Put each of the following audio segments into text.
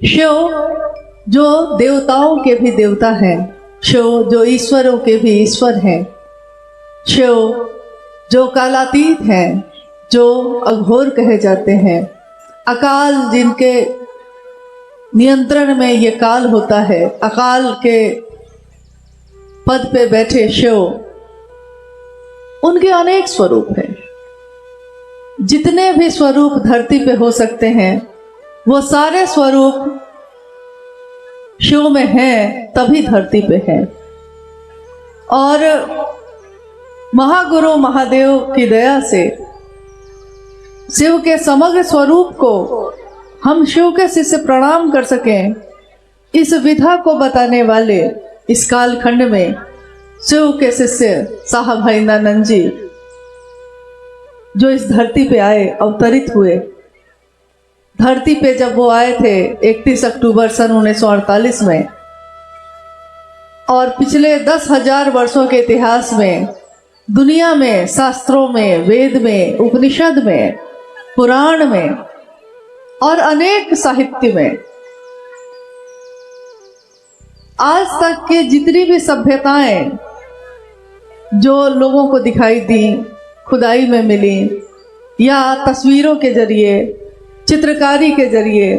शिव जो देवताओं के भी देवता हैं, शिव जो ईश्वरों के भी ईश्वर हैं, शिव जो कालातीत हैं, जो अघोर कहे जाते हैं, अकाल जिनके नियंत्रण में ये काल होता है, अकाल के पद पे बैठे शिव, उनके अनेक स्वरूप हैं। जितने भी स्वरूप धरती पे हो सकते हैं वो सारे स्वरूप शिव में हैं, तभी धरती पे हैं। और महागुरु महादेव की दया से शिव के समग्र स्वरूप को हम शिव के शिष्य प्रणाम कर सकें, इस विधा को बताने वाले इस कालखंड में शिव के शिष्य साहब हरिनानंद जी जो इस धरती पे आए, अवतरित हुए। धरती पे जब वो आए थे 31 अक्टूबर सन 1948 में, और पिछले 10,000 वर्षों के इतिहास में दुनिया में, शास्त्रों में, वेद में, उपनिषद में, पुराण में और अनेक साहित्य में आज तक के जितनी भी सभ्यताएं जो लोगों को दिखाई दी, खुदाई में मिली या तस्वीरों के जरिए, चित्रकारी के जरिए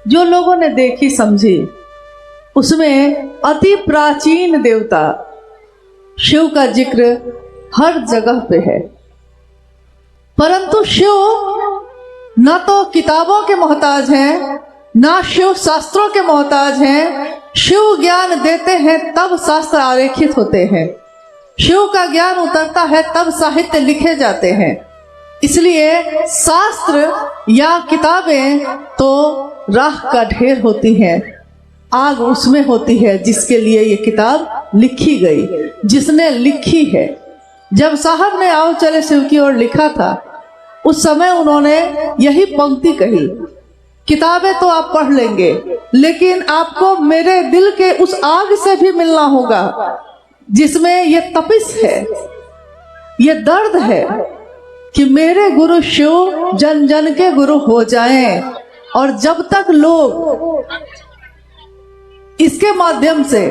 जो लोगों ने देखी समझी, उसमें अति प्राचीन देवता शिव का जिक्र हर जगह पे है। परंतु शिव न तो किताबों के मोहताज हैं, ना शिव शास्त्रों के मोहताज हैं। शिव ज्ञान देते हैं तब शास्त्र आरेखित होते हैं, शिव का ज्ञान उतरता है तब साहित्य लिखे जाते हैं। इसलिए शास्त्र या किताबें तो राख का ढेर होती हैं, आग उसमें होती है जिसके लिए ये किताब लिखी गई, जिसने लिखी है। जब साहब ने आओ चले शिव की ओर लिखा था, उस समय उन्होंने यही पंक्ति कही, किताबें तो आप पढ़ लेंगे लेकिन आपको मेरे दिल के उस आग से भी मिलना होगा जिसमें ये तपिश है, ये दर्द है कि मेरे गुरु शिव जन जन के गुरु हो जाएं। और जब तक लोग इसके माध्यम से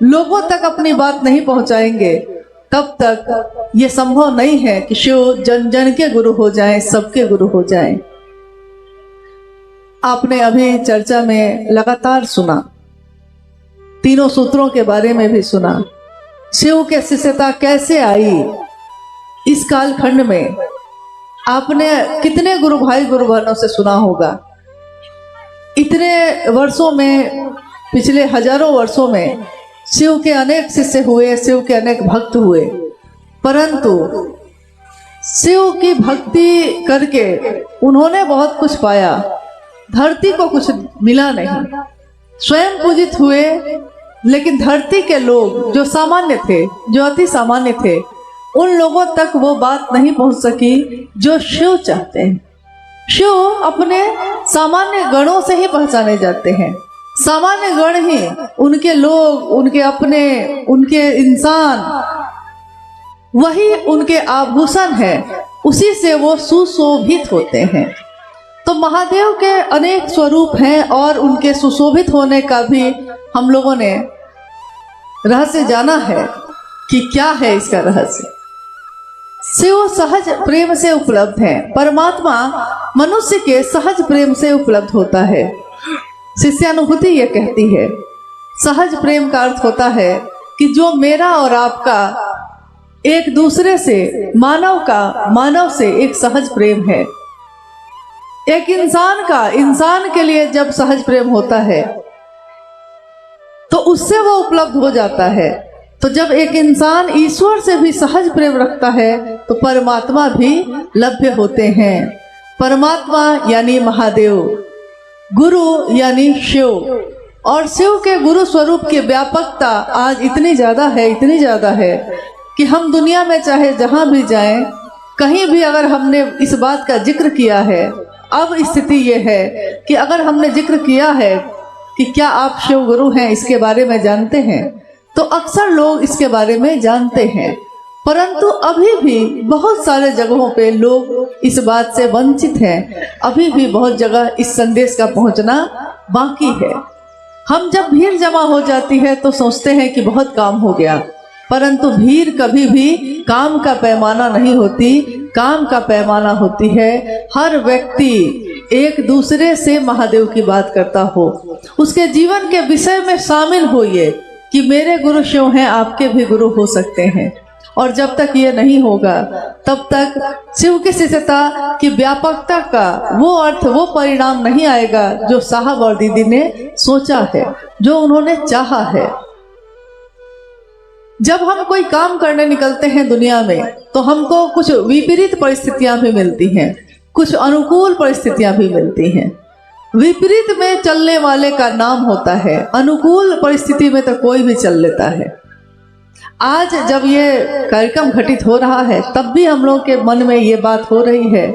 लोगों तक अपनी बात नहीं पहुंचाएंगे, तब तक ये संभव नहीं है कि शिव जन जन के गुरु हो जाएं, सबके गुरु हो जाएं। आपने अभी चर्चा में लगातार सुना, तीनों सूत्रों के बारे में भी सुना, शिव के शिष्यता कैसे आई इस कालखंड में। आपने कितने गुरु भाई गुरु बहनों से सुना होगा, इतने वर्षों में, पिछले हजारों वर्षों में शिव के अनेक शिष्य हुए, शिव के अनेक भक्त हुए, परंतु शिव की भक्ति करके उन्होंने बहुत कुछ पाया, धरती को कुछ मिला नहीं। स्वयं पूजित हुए, लेकिन धरती के लोग जो सामान्य थे, जो अति सामान्य थे, उन लोगों तक वो बात नहीं पहुंच सकी जो शिव चाहते हैं। शिव अपने सामान्य गणों से ही पहचाने जाते हैं, सामान्य गण ही उनके लोग, उनके अपने, उनके इंसान, वही उनके आभूषण है, उसी से वो सुशोभित होते हैं। तो महादेव के अनेक स्वरूप हैं और उनके सुशोभित होने का भी हम लोगों ने रहस्य जाना है कि क्या है इसका रहस्य। शिव सहज प्रेम से उपलब्ध है, परमात्मा मनुष्य के सहज प्रेम से उपलब्ध होता है। शिष्यानुभूति ये कहती है, सहज प्रेम का अर्थ होता है कि जो मेरा और आपका एक दूसरे से, मानव का मानव से एक सहज प्रेम है। एक इंसान का इंसान के लिए जब सहज प्रेम होता है तो उससे वो उपलब्ध हो जाता है। तो जब एक इंसान ईश्वर से भी सहज प्रेम रखता है तो परमात्मा भी लभ्य होते हैं। परमात्मा यानी महादेव, गुरु यानी शिव, और शिव के गुरु स्वरूप की व्यापकता आज इतनी ज्यादा है, इतनी ज्यादा है कि हम दुनिया में चाहे जहां भी जाएं, कहीं भी अगर हमने इस बात का जिक्र किया है, अब स्थिति ये है कि अगर हमने जिक्र किया है कि क्या आप शिव गुरु हैं, इसके बारे में जानते हैं, तो अक्सर लोग इसके बारे में जानते हैं, परंतु अभी भी बहुत सारे जगहों पे लोग इस बात से वंचित हैं। अभी भी बहुत जगह इस संदेश का पहुंचना बाकी है। हम जब भीड़ जमा हो जाती है तो सोचते हैं कि बहुत काम हो गया, परंतु भीड़ कभी भी काम का पैमाना नहीं होती। काम का पैमाना होती है हर व्यक्ति एक दूसरे से महादेव की बात करता हो, उसके जीवन के विषय में शामिल होइए कि मेरे गुरु शिव हैं, आपके भी गुरु हो सकते हैं। और जब तक ये नहीं होगा तब तक शिव की शिष्यता की व्यापकता का वो अर्थ, वो परिणाम नहीं आएगा जो साहब और दीदी ने सोचा है, जो उन्होंने चाहा है। जब हम कोई काम करने निकलते हैं दुनिया में तो हमको कुछ विपरीत परिस्थितियां भी मिलती हैं, कुछ अनुकूल परिस्थितियां भी मिलती हैं। विपरीत में चलने वाले का नाम होता है, अनुकूल परिस्थिति में तो कोई भी चल लेता है। आज जब ये कार्यक्रम घटित हो रहा है तब भी हम लोग के मन में ये बात हो रही है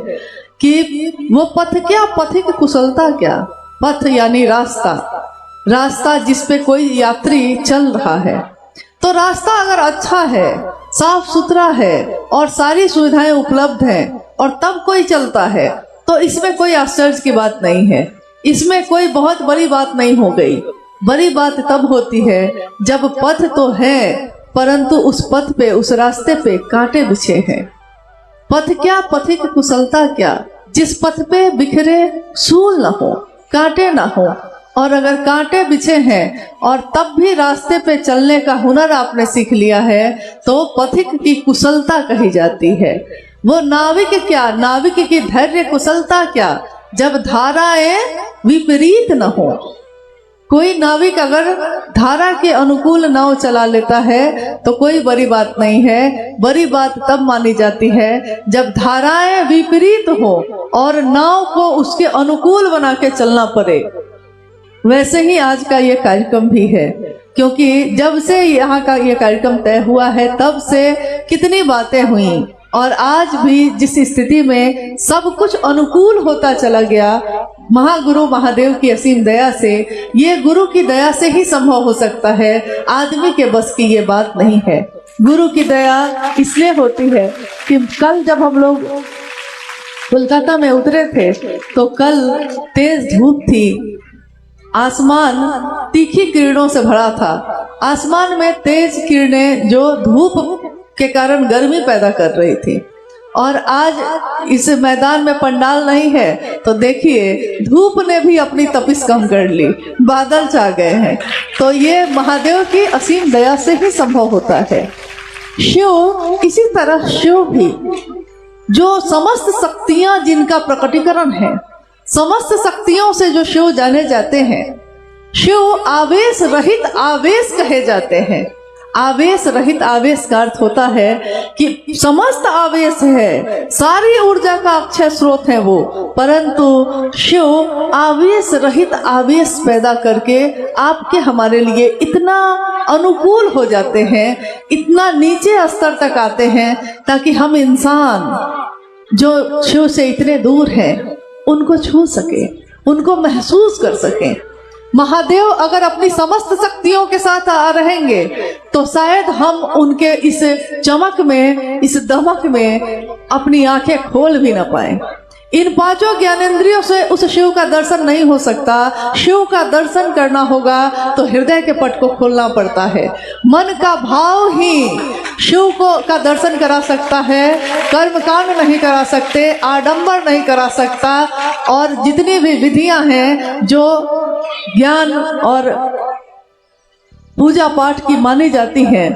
कि वो पथ क्या, पथिक कुशलता क्या। पथ यानी रास्ता, रास्ता जिस पे कोई यात्री चल रहा है। तो रास्ता अगर अच्छा है, साफ सुथरा है और सारी सुविधाएं उपलब्ध हैं और तब कोई चलता है तो इसमें कोई आश्चर्य की बात नहीं है, इसमें कोई बहुत बड़ी बात नहीं हो गई। बड़ी बात तब होती है जब पथ तो है परंतु उस पथ पे, उस रास्ते पे कांटे बिछे हैं। पथ क्या, पथिक कुशलता क्या, जिस पथ पे बिखरे सूल न हो, कांटे न हो। और अगर कांटे बिछे हैं और तब भी रास्ते पे चलने का हुनर आपने सीख लिया है तो पथिक की कुशलता कही जाती है। वो नाविक क्या, नाविक की धैर्य कुशलता क्या, जब धाराएं विपरीत न हो। कोई नाविक अगर धारा के अनुकूल नाव चला लेता है तो कोई बड़ी बात नहीं है। बड़ी बात तब मानी जाती है जब धाराएं विपरीत हो और नाव को उसके अनुकूल बना के चलना पड़े। वैसे ही आज का ये कार्यक्रम भी है, क्योंकि जब से यहाँ का ये कार्यक्रम तय हुआ है तब से कितनी बातें हुई और आज भी जिस स्थिति में सब कुछ अनुकूल होता चला गया, महागुरु महादेव की असीम दया से, ये गुरु की दया से ही संभव हो सकता है, आदमी के बस की ये बात नहीं है। गुरु की दया इसलिए होती है कि कल जब हम लोग कोलकाता में उतरे थे तो कल तेज धूप थी, आसमान तीखी किरणों से भरा था। आसमान में तेज किरणें जो धूप के कारण गर्मी पैदा कर रही थी। और आज इस मैदान में पंडाल नहीं है तो देखिए धूप ने भी अपनी तपिश कम कर ली, बादल छा गए हैं। तो ये महादेव की असीम दया से ही संभव होता है। शिव इसी तरह, शिव भी जो समस्त शक्तियां जिनका प्रकटीकरण है, समस्त शक्तियों से जो शिव जाने जाते हैं, शिव आवेश रहित आवेश कहे जाते हैं। आवेश रहित आवेश का अर्थ होता है कि समस्त आवेश है, सारी ऊर्जा का अक्षय स्रोत है वो, परंतु शिव आवेश रहित आवेश पैदा करके आपके हमारे लिए इतना अनुकूल हो जाते हैं, इतना नीचे स्तर तक आते हैं ताकि हम इंसान जो शिव से इतने दूर हैं उनको छू सके, उनको महसूस कर सके। महादेव अगर अपनी समस्त शक्तियों के साथ आ रहेंगे तो शायद हम उनके इस चमक में, इस दमक में अपनी आंखें खोल भी न पाए। इन पांचों ज्ञानेंद्रियों से उस शिव का दर्शन नहीं हो सकता। शिव का दर्शन करना होगा तो हृदय के पट को खोलना पड़ता है। मन का भाव ही शिव को का दर्शन करा सकता है, कर्मकांड नहीं करा सकते, आडंबर नहीं करा सकता। और जितनी भी विधियां हैं जो ज्ञान और पूजा पाठ की मानी जाती हैं,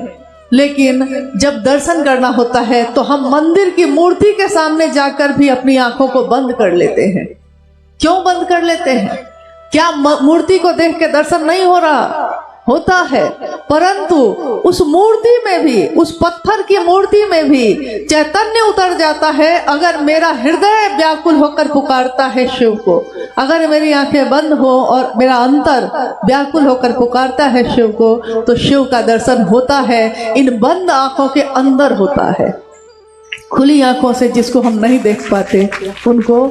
लेकिन जब दर्शन करना होता है तो हम मंदिर की मूर्ति के सामने जाकर भी अपनी आंखों को बंद कर लेते हैं। क्यों बंद कर लेते हैं? क्या मूर्ति को देख के दर्शन नहीं हो रहा? होता है, परंतु उस मूर्ति में भी, उस पत्थर की मूर्ति में भी चैतन्य उतर जाता है। अगर मेरा हृदय व्याकुल होकर पुकारता है शिव को, अगर मेरी आंखें बंद हो और मेरा अंतर व्याकुल होकर पुकारता है शिव को, तो शिव का दर्शन होता है। इन बंद आंखों के अंदर होता है। खुली आंखों से जिसको हम नहीं देख पाते उनको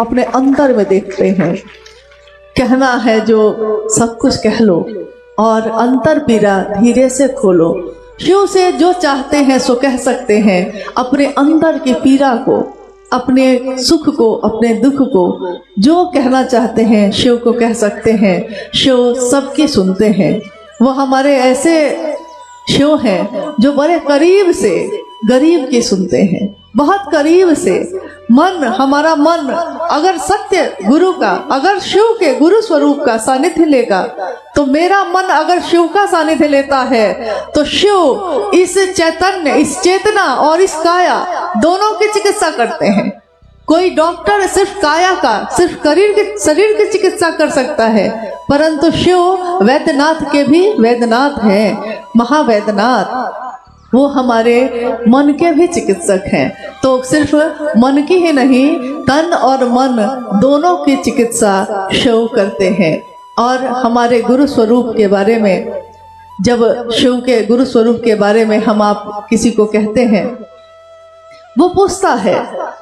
अपने अंतर में देखते हैं। कहना है जो सब कुछ कह लो और अंतर पीरा धीरे से खोलो। शिव से जो चाहते हैं सो कह सकते हैं। अपने अंदर की पीरा को, अपने सुख को, अपने दुख को जो कहना चाहते हैं शिव को कह सकते हैं। शिव सबकी सुनते हैं। वो हमारे ऐसे शिव हैं जो बड़े करीब से गरीब की सुनते हैं, बहुत करीब से। मन, हमारा मन अगर सत्य गुरु का, अगर शिव के गुरु स्वरूप का सानिध्य लेगा, तो मेरा मन अगर शिव का सानिध्य लेता है तो शिव इस चैतन्य, इस चेतना और इस काया दोनों की चिकित्सा करते हैं। कोई डॉक्टर सिर्फ काया का, सिर्फ शरीर की चिकित्सा कर सकता है, परंतु शिव वैद्यनाथ के भी वैद्यनाथ हैं, महावैद्यनाथ। वो हमारे मन के भी चिकित्सक हैं। तो सिर्फ मन की ही नहीं, तन और मन दोनों की चिकित्सा शिव करते हैं। और हमारे गुरु स्वरूप के बारे में, जब शिव के गुरु स्वरूप के बारे में हम आप किसी को कहते हैं, वो पूछता है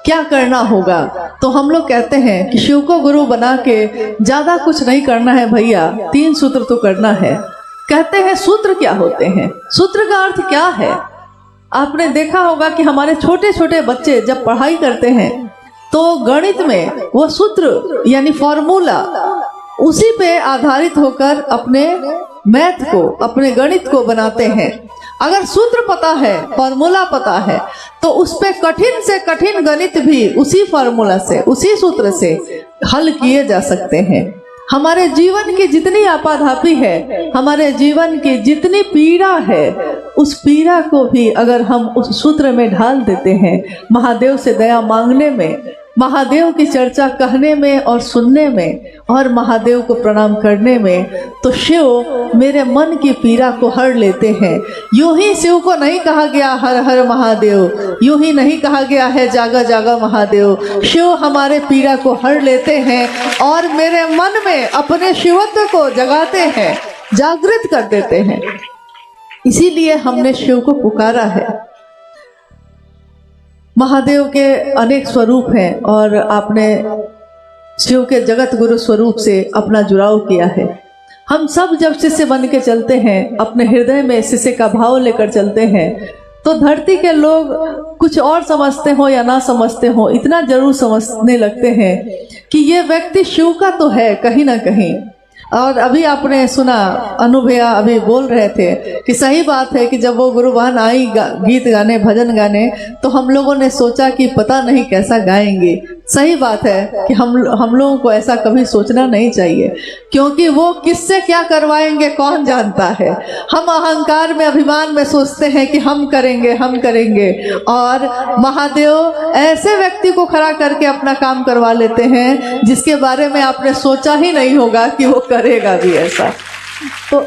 क्या करना होगा, तो हम लोग कहते हैं कि शिव को गुरु बना के ज्यादा कुछ नहीं करना है भैया, 3 सूत्र तो करना है। कहते हैं सूत्र क्या होते हैं, सूत्र का अर्थ क्या है? आपने देखा होगा कि हमारे छोटे छोटे बच्चे जब पढ़ाई करते हैं तो गणित में वो सूत्र यानी फॉर्मूला, उसी पे आधारित होकर अपने मैथ को, अपने गणित को बनाते हैं। अगर सूत्र पता है, फॉर्मूला पता है, तो उस पे कठिन से कठिन गणित भी उसी फॉर्मूला से, उसी सूत्र से हल किए जा सकते हैं। हमारे जीवन की जितनी आपाधापी है, हमारे जीवन की जितनी पीड़ा है, उस पीड़ा को भी अगर हम उस सूत्र में ढाल देते हैं, महादेव से दया मांगने में, महादेव की चर्चा कहने में और सुनने में, और महादेव को प्रणाम करने में, तो शिव मेरे मन की पीड़ा को हर लेते हैं। यूं ही शिव को नहीं कहा गया हर हर महादेव, यूं ही नहीं कहा गया है जागा जागा महादेव। शिव हमारे पीड़ा को हर लेते हैं और मेरे मन में अपने शिवत्व को जगाते हैं, जागृत कर देते हैं। इसीलिए हमने शिव को पुकारा है। महादेव के अनेक स्वरूप हैं और आपने शिव के जगत गुरु स्वरूप से अपना जुड़ाव किया है। हम सब जब शिष्य बन के चलते हैं, अपने हृदय में शिष्य का भाव लेकर चलते हैं, तो धरती के लोग कुछ और समझते हो या ना समझते हो, इतना जरूर समझने लगते हैं कि ये व्यक्ति शिव का तो है कहीं ना कहीं। और अभी आपने सुना, अनुभया अभी बोल रहे थे कि सही बात है कि जब वो गुरुवान आई गीत गाने, भजन गाने, तो हम लोगों ने सोचा कि पता नहीं कैसा गाएंगे। सही बात है कि हम लोगों को ऐसा कभी सोचना नहीं चाहिए, क्योंकि वो किससे क्या करवाएंगे कौन जानता है। हम अहंकार में, अभिमान में सोचते हैं कि हम करेंगे, हम करेंगे, और महादेव ऐसे व्यक्ति को खड़ा करके अपना काम करवा लेते हैं जिसके बारे में आपने सोचा ही नहीं होगा कि वो करेगा भी ऐसा। तो